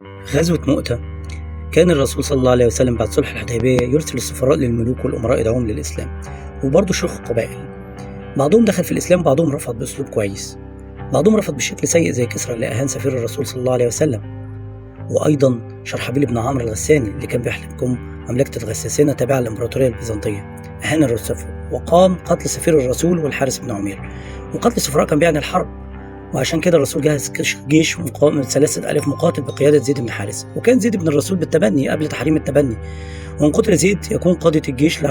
غزوة مؤتة. كان الرسول صلى الله عليه وسلم بعد صلح الحديبية يرسل السفراء للملوك والأمراء يدعوهم للإسلام، وبرضه شيوخ القبائل. بعضهم دخل في الإسلام، بعضهم رفض بأسلوب كويس، بعضهم رفض بشكل سيء زي كسرى اللي أهان سفير الرسول صلى الله عليه وسلم، وأيضا شرحبيل بن عمرو الغساني اللي كان بيحكم مملكة الغساسنة تابعة للإمبراطورية البيزنطية. أهان الرسول وقام قتل سفير الرسول والحارس بن عمير، وقتل السفراء كان بيعني الحرب. وعشان كده الرسول جهز جيش من 3000 مقاتل بقيادة زيد بن حارثة، وكان زيد بن الرسول بالتبني قبل تحريم التبني. وإن قتل زيد يكون قادة الجيش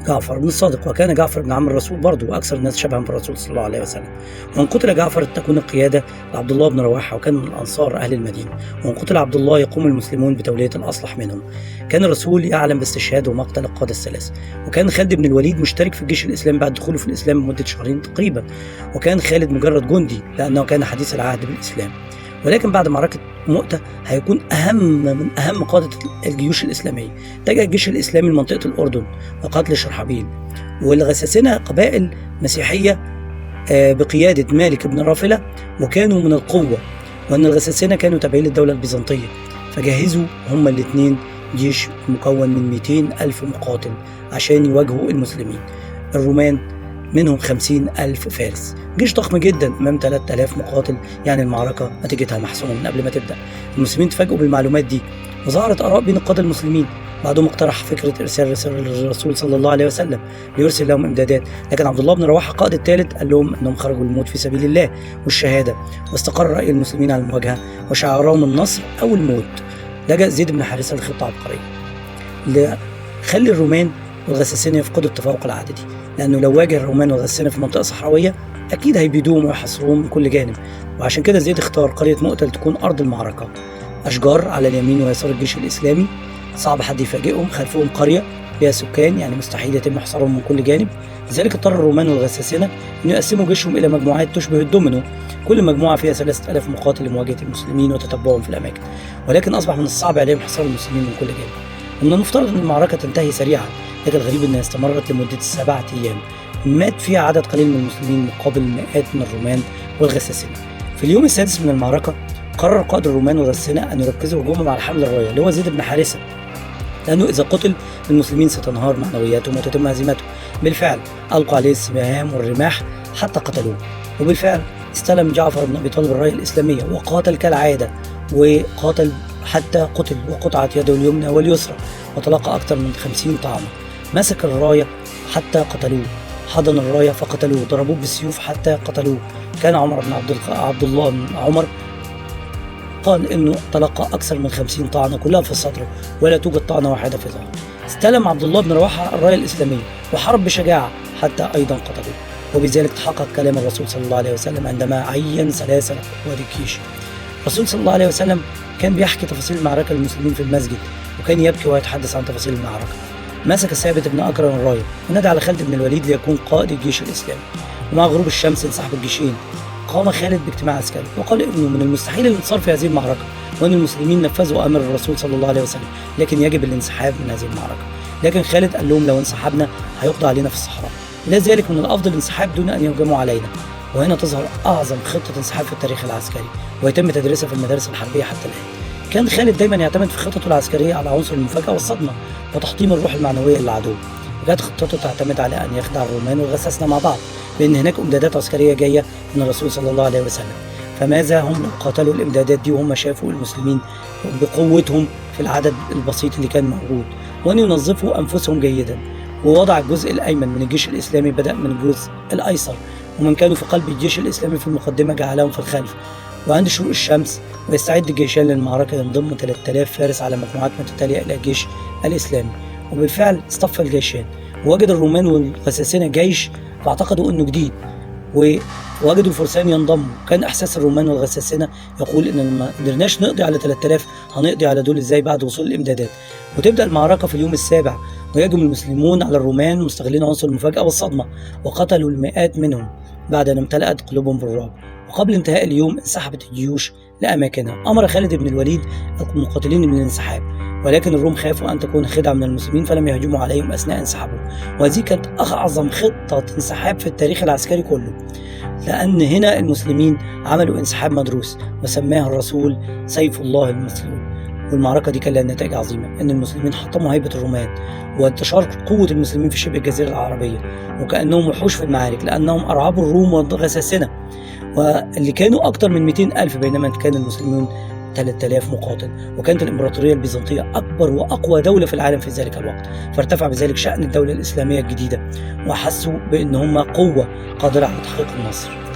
جعفر بن الصادق، وكان جعفر بن عم الرسول برضه وأكثر الناس شبها بالرسول صلى الله عليه وسلم. وإن قتل جعفر تكون القيادة لعبد الله بن رواحة، وكان من الأنصار أهل المدينة. وإن قتل عبد الله يقوم المسلمون بتولية الأصلح منهم. كان الرسول يعلم باستشهاد ومقتل القادة الثلاثة. وكان خالد بن الوليد مشترك في الجيش الإسلامي بعد دخوله في الإسلام لمدة شهرين تقريبا، وكان خالد مجرد جندي لأنه كان حديث العهد بالإسلام. ولكن بعد معركة مؤتة هيكون من أهم قادة الجيوش الإسلامية. اتجه الجيش الإسلامي لمنطقة الأردن وقتل شرحبيل والغساسنة، قبائل مسيحية بقيادة مالك بن رافلة، وكانوا من القوة، وأن الغساسنة كانوا تابعين للدولة البيزنطية. فجهزوا هما الاثنين جيش مكون من 200,000 مقاتل عشان يواجهوا المسلمين. الرومان منهم 50,000 فارس، جيش ضخم جدا امام 3000 مقاتل. يعني المعركة نتيجتها محسومة من قبل ما تبدأ. المسلمين تفاجئوا بالمعلومات دي، وظهرت آراء بين القادة المسلمين. بعضهم اقترح فكرة إرسال رسالة للرسول صلى الله عليه وسلم ليرسل لهم إمدادات، لكن عبد الله بن رواحة قائد الثالث قال لهم أنهم خرجوا للموت في سبيل الله والشهادة، واستقر رأي المسلمين على المواجهة وشعارهم النصر أو الموت. لجأ زيد بن حارثة لخطة عبقرية خلي الرومان والغساسنة يفقدوا التفوق العددي، لأنه لو واجه الرومان والغساسنة في منطقة صحراوية أكيد هيبيدوهم ويحصروهم من كل جانب. وعشان كده زيد اختار قرية مؤتة تكون أرض المعركة، أشجار على اليمين ويسار الجيش الإسلامي، صعب حد يفاجئهم، خلفهم قرية فيها سكان، يعني مستحيل يتم حصارهم من كل جانب. لذلك اضطر الرومان والغساسنة أن يقسموا جيشهم إلى مجموعات تشبه الدومينو، كل مجموعة فيها 3000 مقاتل لمواجهة المسلمين وتتبعهم في الأماكن. ولكن أصبح من الصعب عليهم حصار المسلمين من كل جانب. ومن المفترض أن المعركة تنتهي سريعا، لكن الغريب أنها استمرت لمدة 7 أيام، مات فيها عدد قليل من المسلمين مقابل مئات من الرومان والغساسنة. في اليوم السادس من المعركة قرر قائد الرومان والغساسنة أن يركزوا هجومهم على حمل الراية اللي هو زيد بن حارثة، لأنه إذا قتل المسلمين ستنهار معنوياتهم وتتم هزيمتهم. بالفعل ألقوا عليه السهام والرماح حتى قتلوه. وبالفعل استلم جعفر بن أبي طالب الراية الإسلامية وقاتل كالعادة، وقاتل حتى قتل وقطعت يده اليمنى واليسرى، وتلقى أكثر من 50 طعنة. مسك الراية حتى قتلوه، حضن الراية فقتلوه، ضربوه بالسيوف حتى قتلوه. كان عمر بن عبد الله بن عمر قال إنه تلقى أكثر من 50 طعنة كلها في الصدر، ولا توجد طعنة واحدة في ظهره. استلم عبد الله بن رواحة الراية الإسلامية وحارب بشجاعة حتى أيضا قتلوه. وبذلك تحقق كلام الرسول صلى الله عليه وسلم عندما عين سلاسل قواد الجيش. الرسول صلى الله عليه وسلم كان بيحكي تفاصيل المعركة للمسلمين في المسجد، وكان يبكي ويتحدث عن تفاصيل المعركة. مسك ثابت بن أكرم الراية ونادى على خالد بن الوليد ليكون قائد الجيش الإسلامي. ومع غروب الشمس انسحب الجيشين. قام خالد باجتماع عسكري وقال إنه من المستحيل الانتصار في هذه المعركة، وأن المسلمين نفذوا أمر الرسول صلى الله عليه وسلم، لكن يجب الانسحاب من هذه المعركة. لكن خالد قال لهم لو انسحبنا هيقضى علينا في الصحراء، لذلك من الأفضل الانسحاب دون أن يهجموا علينا. وهنا تظهر أعظم خطة انسحاب في التاريخ العسكري، ويتم تدريسها في المدارس الحربية حتى الآن. كان خالد دايما يعتمد في خطته العسكرية على عنصر المفاجأة والصدمة وتحطيم الروح المعنوية للعدو. وكانت خطته تعتمد على أن يخدع الرومان والغساسنة مع بعض بأن هناك إمدادات عسكرية جاية من الرسول صلى الله عليه وسلم. فماذا هم لو قاتلوا الإمدادات دي وهم شافوا المسلمين بقوتهم في العدد البسيط اللي كان موجود، وأن ينظفوا أنفسهم جيدا. ووضع الجزء الأيمن من الجيش الإسلامي بدأ من الجزء الأيسر، ومن كانوا في قلب الجيش الإسلامي في المقدمة جعلهم في الخلف. وعند شروق الشمس ويستعد الجيشان للمعركة ينضم 3000 فارس على مجموعات متتالية إلى الجيش الإسلامي. وبالفعل اصطف الجيشان، ووجد الرومان والغساسنة جيش فاعتقدوا أنه جديد، ووجدوا الفرسان ينضموا. كان إحساس الرومان والغساسنة يقول إن ما قدرناش نقضي على 3000 هنقضي على دول إزاي بعد وصول الإمدادات. وتبدأ المعركة في اليوم السابع، ويهجم المسلمون على الرومان مستغلين عنصر المفاجأة والصدمة، وقتلوا المئات منهم بعد أن امتلأت قلوبهم بالرعب. وقبل انتهاء اليوم انسحبت الجيوش لأماكنها. أمر خالد بن الوليد المقاتلين من الانسحاب، ولكن الروم خافوا أن تكون خدعة من المسلمين فلم يهجموا عليهم أثناء انسحابهم. وهذه كانت أعظم خطة انسحاب في التاريخ العسكري كله، لأن هنا المسلمين عملوا انسحاب مدروس وسماه الرسول سيف الله المسلول. والمعركة دي كان لها نتائج عظيمة، إن المسلمين حطموا هيبة الرومان وانتشار قوة المسلمين في شبه الجزيرة العربية، وكأنهم وحوش في المعارك لأنهم أرعبوا الروم وغساسنة واللي كانوا أكتر من 200 ألف، بينما كان المسلمون 3000 مقاتل. وكانت الإمبراطورية البيزنطية أكبر وأقوى دولة في العالم في ذلك الوقت، فارتفع بذلك شأن الدولة الإسلامية الجديدة، وحسوا بأن هم قوة قادرة على تحقيق النصر.